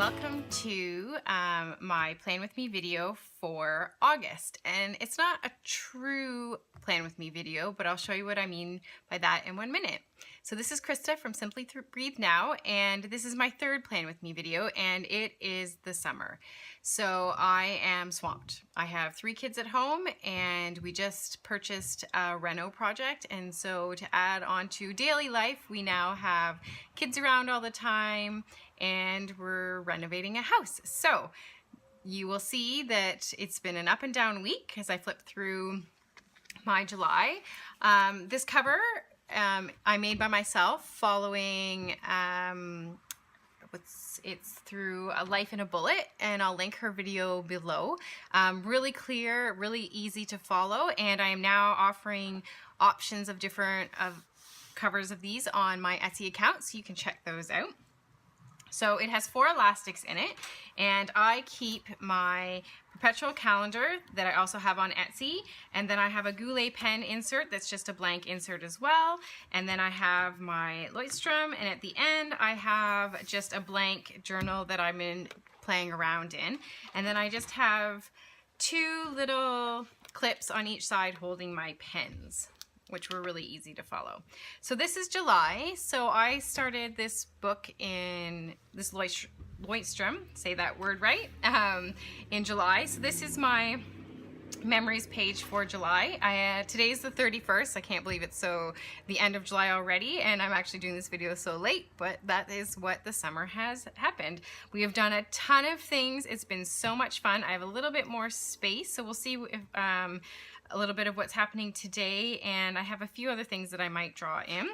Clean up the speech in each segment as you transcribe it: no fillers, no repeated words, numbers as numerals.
welcome to my Plan With Me video for August. And it's not a true Plan With Me video, but I'll show you what I mean by that in 1 minute. So this is Krista from Simply Breathe Now, and this is my third Plan With Me video, and it is the summer. So I am swamped. I have 3 kids at home, and we just purchased a reno project, and so to add on to daily life, we now have kids around all the time, and we're renovating a house. So you will see that it's been an up and down week as I flip through my July. This cover I made by myself following it's through A Life in a Bullet, and I'll link her video below. Really clear, really easy to follow, and I am now offering options of different covers of these on my Etsy account, so you can check those out. So it has 4 elastics in it, and I keep my perpetual calendar that I also have on Etsy, and then I have a Goulet pen insert that's just a blank insert as well, and then I have my Leuchtturm, and at the end I have just a blank journal that I'm playing around in, and then I just have 2 little clips on each side holding my pens, which were really easy to follow. So this is July. So I started this book in this Leuchtturm, say that word right, in July. So this is my memories page for July. Today's the 31st. I can't believe it's the end of July already, and I'm actually doing this video so late, but that is what the summer has happened. We have done a ton of things. It's been so much fun. I have a little bit more space, so we'll see if a little bit of what's happening today, and I have a few other things that I might draw in.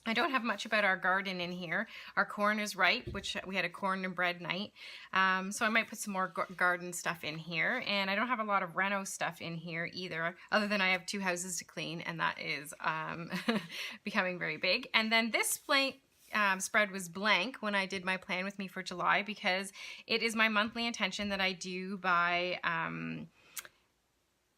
I don't have much about our garden in here. Our corn is ripe, which we had a corn and bread night. So I might put some more garden stuff in here. And I don't have a lot of reno stuff in here either, other than I have 2 houses to clean, and that is becoming very big. And then this blank spread was blank when I did my Plan With Me for July, because it is my monthly intention that I do by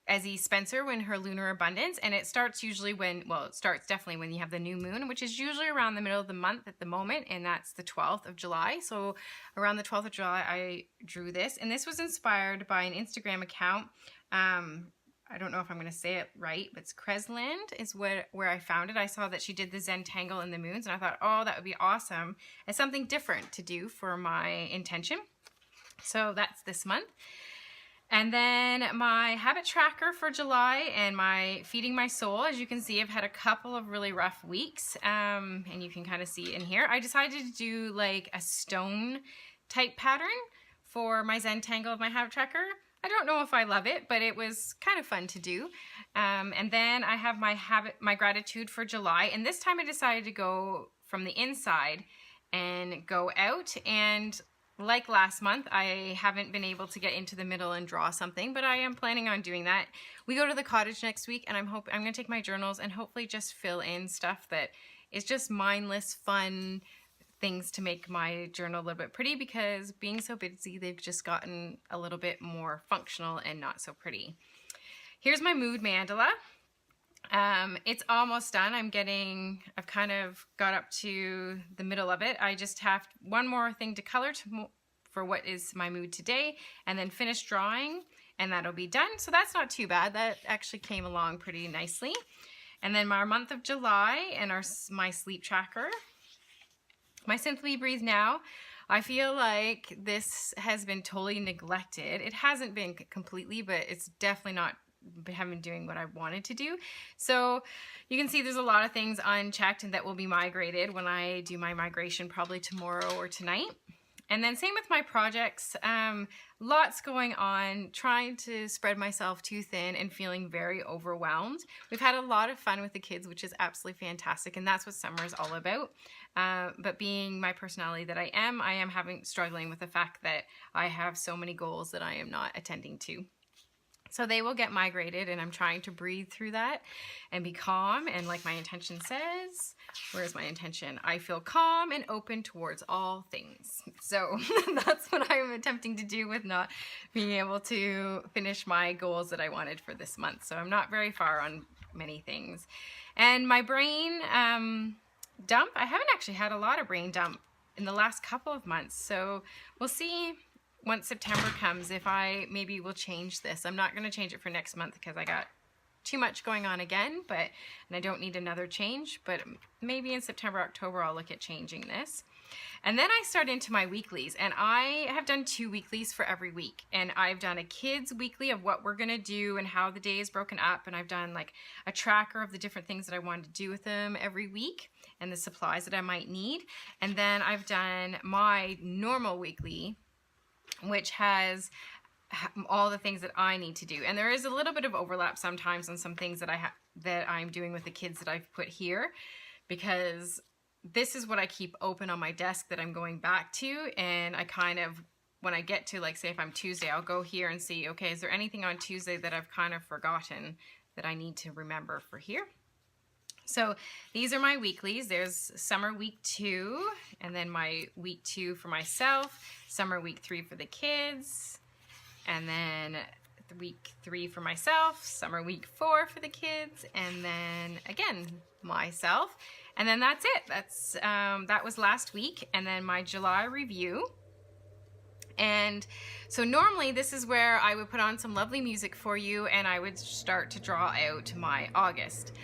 Ezzie Spencer when her lunar abundance, and it starts usually it starts definitely when you have the new moon, which is usually around the middle of the month at the moment, and that's the 12th of July. So around the 12th of July I drew this, and this was inspired by an Instagram account. I don't know if I'm going to say it right, but it's Cresland is where I found it. I saw that she did the Zentangle in the moons, and I thought, oh, that would be awesome as something different to do for my intention. So that's this month. And then my habit tracker for July and my feeding my soul. As you can see, I've had a couple of really rough weeks, and you can kind of see in here. I decided to do like a stone type pattern for my Zentangle of my habit tracker. I don't know if I love it, but it was kind of fun to do. And then I have my gratitude for July, and this time I decided to go from the inside and go out, and like last month, I haven't been able to get into the middle and draw something, but I am planning on doing that. We go to the cottage next week, and I'm going to take my journals and hopefully just fill in stuff that is just mindless, fun things to make my journal a little bit pretty, because being so busy, they've just gotten a little bit more functional and not so pretty. Here's my mood mandala. It's almost done. I've kind of got up to the middle of it. I just have one more thing to color for what is my mood today, and then finish drawing, and that'll be done. So that's not too bad. That actually came along pretty nicely. And then my month of July and my sleep tracker. My Simply Breathe Now. I feel like this has been totally neglected. It hasn't been completely, but it's definitely not haven't been doing what I wanted to do. So you can see there's a lot of things unchecked and that will be migrated when I do my migration, probably tomorrow or tonight. And then same with my projects, lots going on, trying to spread myself too thin and feeling very overwhelmed. We've had a lot of fun with the kids, which is absolutely fantastic, and that's what summer is all about. But being my personality that I am struggling with the fact that I have so many goals that I am not attending to. So they will get migrated, and I'm trying to breathe through that and be calm. And like my intention says, where's my intention? I feel calm and open towards all things. So that's what I'm attempting to do with not being able to finish my goals that I wanted for this month. So I'm not very far on many things. And my brain dump, I haven't actually had a lot of brain dump in the last couple of months. So we'll see once September comes if I maybe will change this. I'm not going to change it for next month because I got too much going on again, and I don't need another change, but maybe in September, October, I'll look at changing this. And then I start into my weeklies, and I have done 2 weeklies for every week. And I've done a kids weekly of what we're gonna do and how the day is broken up. And I've done like a tracker of the different things that I wanted to do with them every week and the supplies that I might need. And then I've done my normal weekly, which has all the things that I need to do. And there is a little bit of overlap sometimes on some things that I'm doing with the kids that I've put here, because this is what I keep open on my desk that I'm going back to. And I kind of, when I get to, like, say if I'm Tuesday, I'll go here and see, okay, is there anything on Tuesday that I've kind of forgotten that I need to remember for here? So these are my weeklies. There's summer week 2, and then my week 2 for myself, summer week 3 for the kids, and then week 3 for myself, summer week 4 for the kids, and then again myself. And then that's it. That was last week. And then my July review. And so normally this is where I would put on some lovely music for you and I would start to draw out my August.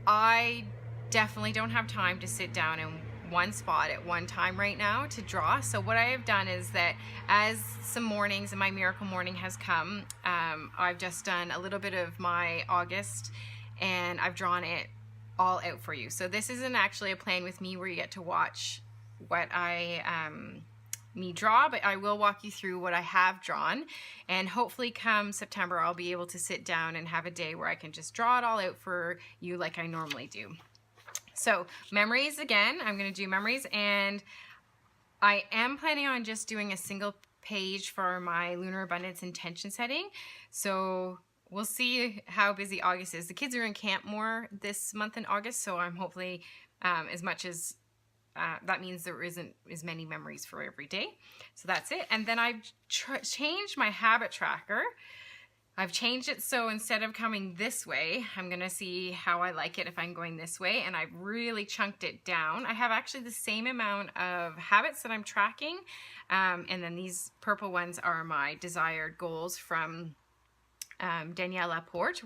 I definitely don't have time to sit down in one spot at one time right now to draw. So what I have done is that as some mornings and my miracle morning has come, I've just done a little bit of my August and I've drawn it all out for you. So this isn't actually a plan with me where you get to watch what me draw, but I will walk you through what I have drawn, and hopefully come September I'll be able to sit down and have a day where I can just draw it all out for you like I normally do. So memories, again, I'm going to do memories, and I am planning on just doing a single page for my Lunar Abundance intention setting. So we'll see how busy August is. The kids are in camp more this month in August, so I'm hopefully as much as that means there isn't as many memories for every day. So that's it. And then I've changed my habit tracker. I've changed it so instead of coming this way, I'm going to see how I like it if I'm going this way. And I've really chunked it down. I have actually the same amount of habits that I'm tracking. And then these purple ones are my desired goals from Danielle Laporte,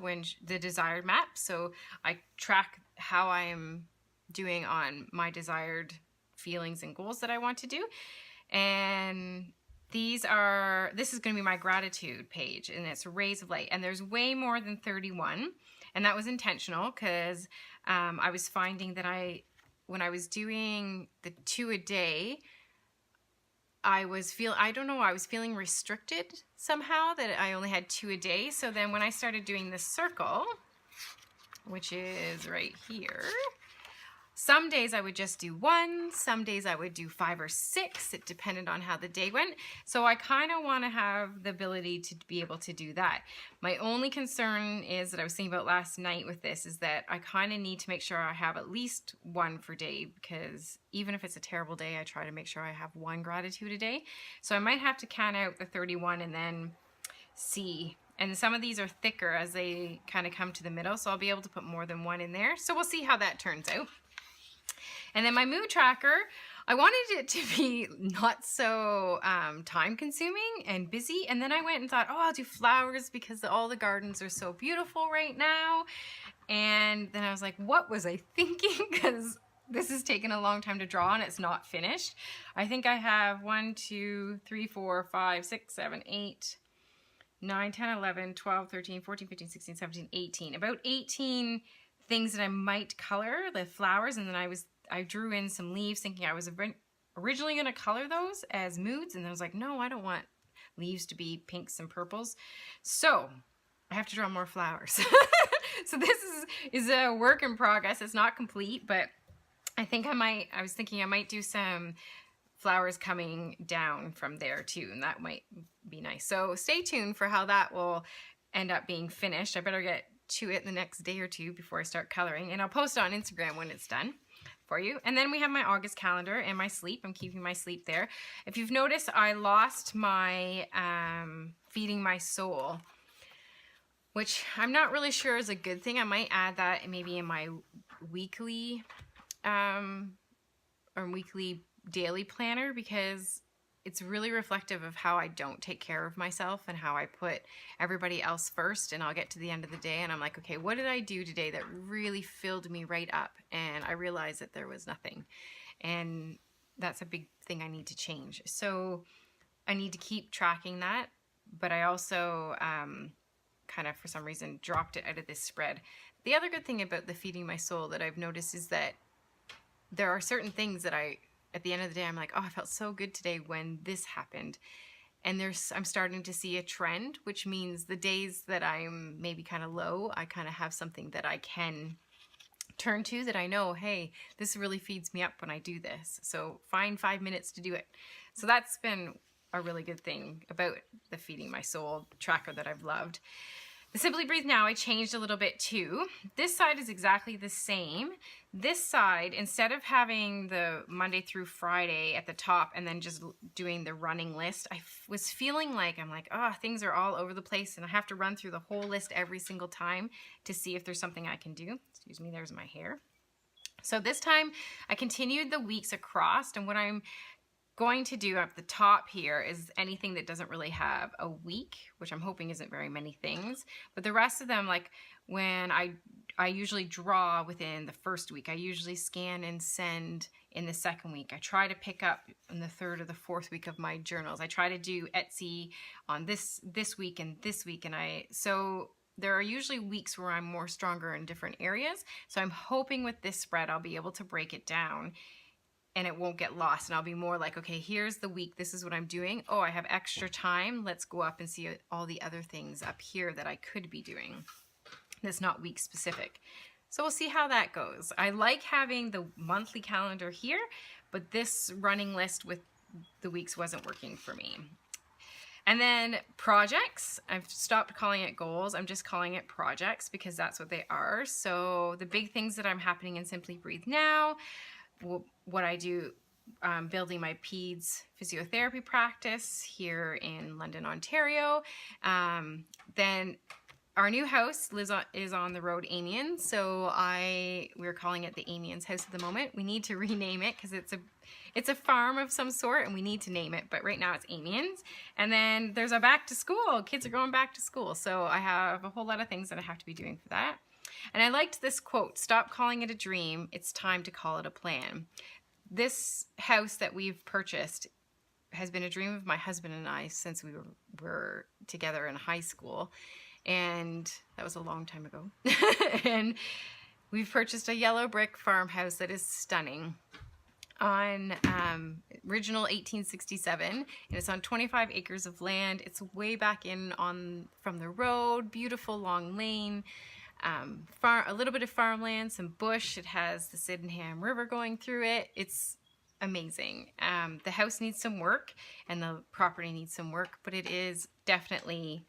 the desired map. So I track how I am doing on my desired feelings and goals that I want to do. And this is going to be my gratitude page, and it's rays of light, and there's way more than 31, and that was intentional because I was finding that when I was doing the 2 a day, I was feeling restricted somehow that I only had 2 a day. So then when I started doing this circle, which is right here, some days I would just do 1, some days I would do 5 or 6. It depended on how the day went. So I kind of want to have the ability to be able to do that. My only concern is that I was thinking about last night with this is that I kind of need to make sure I have at least 1 per day, because even if it's a terrible day, I try to make sure I have 1 gratitude a day. So I might have to count out the 31 and then see. And some of these are thicker as they kind of come to the middle, so I'll be able to put more than 1 in there. So we'll see how that turns out. And then my mood tracker, I wanted it to be not so time consuming and busy. And then I went and thought, oh, I'll do flowers because all the gardens are so beautiful right now. And then I was like, what was I thinking? Because this has taken a long time to draw and it's not finished. I think I have 1, 2, 3, 4, 5, 6, 7, 8, 9, 10, 11, 12, 13, 14, 15, 16, 17, 18. About 18 things that I might color, the flowers, and then I drew in some leaves thinking I was originally going to color those as moods, and I was like, no, I don't want leaves to be pinks and purples. So I have to draw more flowers. So this is a work in progress. It's not complete, but I think I was thinking I might do some flowers coming down from there too, and that might be nice. So stay tuned for how that will end up being finished. I better get to it the next day or 2 before I start coloring, and I'll post it on Instagram when it's done for you. And then we have my August calendar and my sleep. I'm keeping my sleep there. If you've noticed, I lost my feeding my soul, which I'm not really sure is a good thing. I might add that maybe in my weekly daily planner because it's really reflective of how I don't take care of myself and how I put everybody else first. And I'll get to the end of the day and I'm like, okay, what did I do today that really filled me right up? And I realized that there was nothing. And that's a big thing I need to change. So I need to keep tracking that. But I also kind of, for some reason, dropped it out of this spread. The other good thing about the Feeding My Soul that I've noticed is that there are certain things that at the end of the day, I'm like, oh, I felt so good today when this happened. And I'm starting to see a trend, which means the days that I'm maybe kind of low, I kind of have something that I can turn to that I know, hey, this really feeds me up when I do this. So find 5 minutes to do it. So that's been a really good thing about the Feeding My Soul tracker that I've loved. The Simply Breathe Now, I changed a little bit too. This side is exactly the same. This side, instead of having the Monday through Friday at the top and then just doing the running list, I was feeling like, I'm like, oh, things are all over the place and I have to run through the whole list every single time to see if there's something I can do. Excuse me, there's my hair. So this time I continued the weeks across, and what I'm going to do up the top here is anything that doesn't really have a week, which I'm hoping isn't very many things, but the rest of them, like when I usually draw within the first week, I usually scan and send in the second week. I try to pick up in the third or the fourth week of my journals. I try to do Etsy on this week and this week, and so there are usually weeks where I'm more stronger in different areas. So I'm hoping with this spread I'll be able to break it down and it won't get lost, and I'll be more like, okay, here's the week, this is what I'm doing. Oh, I have extra time. Let's go up and see all the other things up here that I could be doing that's not week specific. So we'll see how that goes. I like having the monthly calendar here, but this running list with the weeks wasn't working for me. And then projects, I've stopped calling it goals. I'm just calling it projects because that's what they are. So the big things that I'm happening in Simply Breathe Now, what I do, building my peds physiotherapy practice here in London, Ontario. Then our new house is on the road Amiens, so we're calling it the Amiens house at the moment. We need to rename it because it's a farm of some sort and we need to name it, but right now it's Amiens. And then there's a back to school. Kids are going back to school, so I have a whole lot of things that I have to be doing for that. And I liked this quote, "Stop calling it a dream, it's time to call it a plan." This house that we've purchased has been a dream of my husband and I since we were together in high school. And that was a long time ago. And we've purchased a yellow brick farmhouse that is stunning on original 1867, and it's on 25 acres of land. It's way back from the road, beautiful long lane, a little bit of farmland, some bush. It has the Sydenham River going through it. It's amazing. The house needs some work and the property needs some work, but it is definitely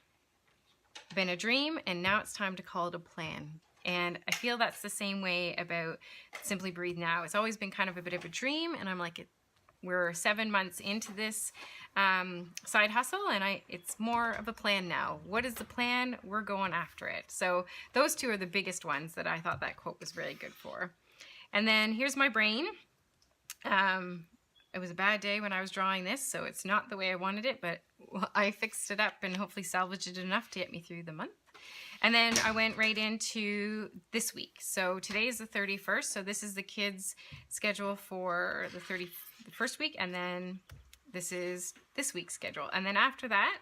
been a dream, and now it's time to call it a plan. And I feel that's the same way about Simply Breathe Now. It's always been kind of a bit of a dream, and I'm like, we're 7 months into this side hustle, and it's more of a plan now. What is the plan? We're going after it. So those two are the biggest ones that I thought that quote was really good for. And then here's my brain. It was a bad day when I was drawing this, so it's not the way I wanted it, but I fixed it up and hopefully salvaged it enough to get me through the month. And then I went right into this week. So today is the 31st, so this is the kids' schedule for the 31st week, and then this is this week's schedule. And then after that,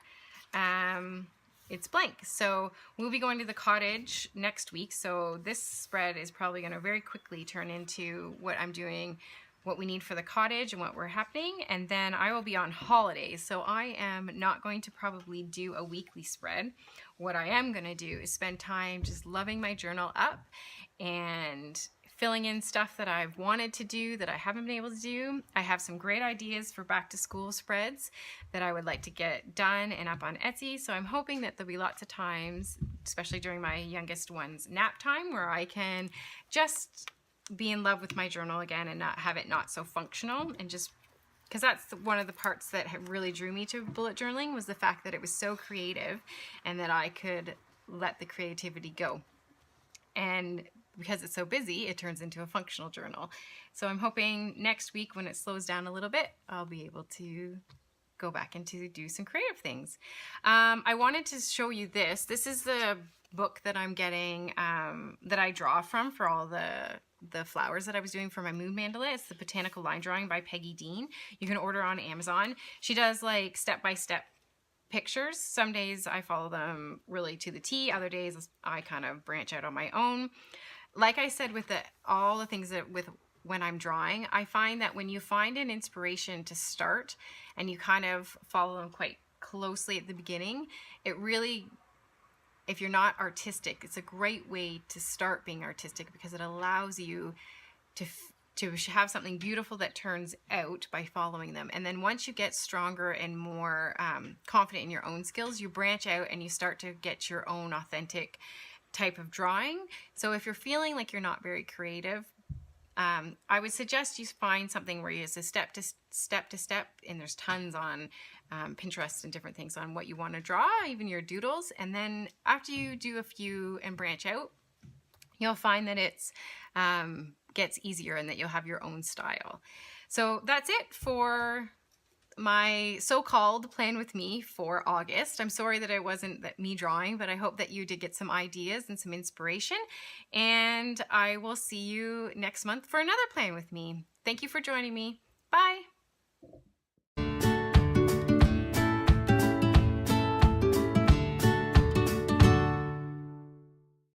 it's blank. So we'll be going to the cottage next week, so this spread is probably going to very quickly turn into what I'm doing, what we need for the cottage and what we're happening. And then I will be on holidays, so I am not going to probably do a weekly spread. What I am going to do is spend time just loving my journal up and filling in stuff that I've wanted to do that I haven't been able to do. I have some great ideas for back to school spreads that I would like to get done and up on Etsy. So I'm hoping that there'll be lots of times, especially during my youngest one's nap time, where I can just be in love with my journal again and not have it not so functional, and just because that's one of the parts that really drew me to bullet journaling, was the fact that it was so creative and that I could let the creativity go. And because it's so busy, it turns into a functional journal. So I'm hoping next week when it slows down a little bit, I'll be able to go back and to do some creative things. I wanted to show you this. This is the book that I'm getting, that I draw from for all the flowers that I was doing for my moon mandala. It's the Botanical Line Drawing by Peggy Dean. You can order on Amazon. She does like step-by-step pictures. Some days I follow them really to the T. Other days I kind of branch out on my own. Like I said, with all the things that when I'm drawing, I find that when you find an inspiration to start and you kind of follow them quite closely at the beginning, it really, if you're not artistic, it's a great way to start being artistic because it allows you to have something beautiful that turns out by following them. And then once you get stronger and more confident in your own skills, you branch out and you start to get your own authentic type of drawing. So if you're feeling like you're not very creative, I would suggest you find something where it's a step to step, and there's tons on Pinterest and different things on what you want to draw, even your doodles. And then after you do a few and branch out, you'll find that it's gets easier and that you'll have your own style. So that's it for my so-called plan with me for August. I'm sorry that it wasn't me drawing, but I hope that you did get some ideas and some inspiration. And I will see you next month for another plan with me. Thank you for joining me. Bye.